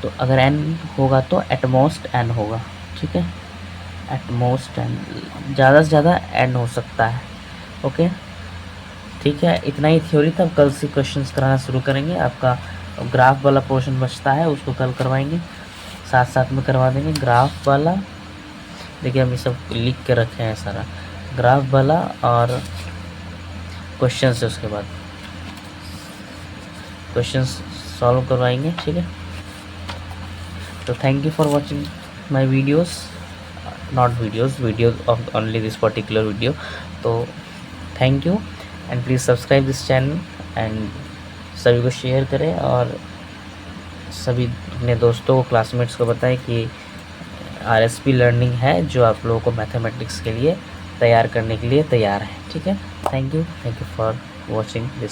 तो अगर n होगा तो एटमॉस्ट n होगा, ठीक है, एटमॉस्ट n, ज़्यादा से ज़्यादा n हो सकता है, ओके, ठीक है। इतना ही थ्योरी था, कल से क्वेश्चंस कराना शुरू करेंगे। आपका ग्राफ वाला पोर्शन बचता है उसको कल करवाएंगे, साथ साथ में करवा देंगे ग्राफ वाला, देखिए हम ये सब लिख के रखे हैं सारा, ग्राफ वाला और क्वेश्चन से उसके बाद क्वेश्चंस सॉल्व करवाएंगे, ठीक है। तो thank you for watching my videos, not videos of only this particular video, तो thank you and please subscribe this channel and सभी को शेयर करें और सभी अपने दोस्तों को, क्लासमेट्स को बताएं कि RSP लर्निंग है जो आप लोगों को मैथमेटिक्स के लिए तैयार करने के लिए तैयार है, ठीक है। Thank you for watching this.